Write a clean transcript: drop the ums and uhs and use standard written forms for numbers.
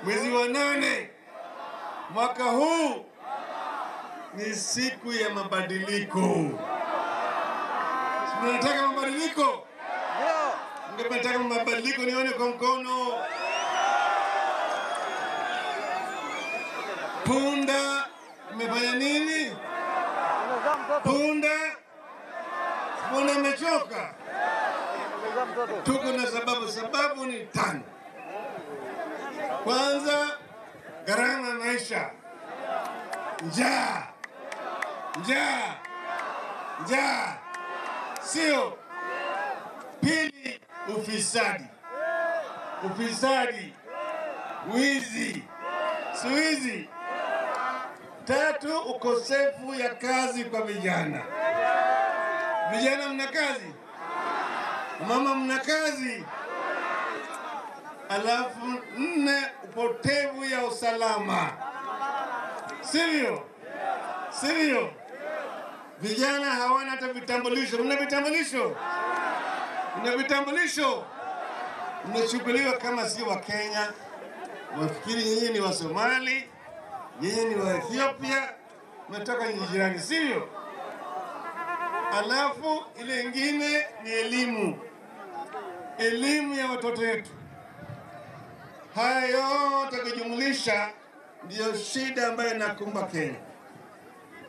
mwezi wa 8 mwaka huu ni siku ya mabadiliko. Mnataka mabadiliko? Ndio. Mnataka mabadiliko, nione kwa mkono. Punda imefanya nini? Punda imechoka. Tuko na sababu ni 5. Kwanza, gharama ya maisha. Njaa. Sio. Pili, ufisadi. Wizi. 3, ukosefu ya kazi kwa vijana. Vijana mna kazi? Mama mna kazi? Alafu 4, upotevu ya usalama. Sivyo? Vijana hawana hata vitambulisho. Mna vitambulisho? Mnachukuliwa kama si wa Kenya. Wafikiri nyinyi ni wa Somali, nyinyi ni wa Ethiopia, mnatoka nchi jirani, sivyo? Alafu ile ingine ni elimu ya watoto wetu. Haya yote kujumulisha ndio shida ambayo inakumba Kenya.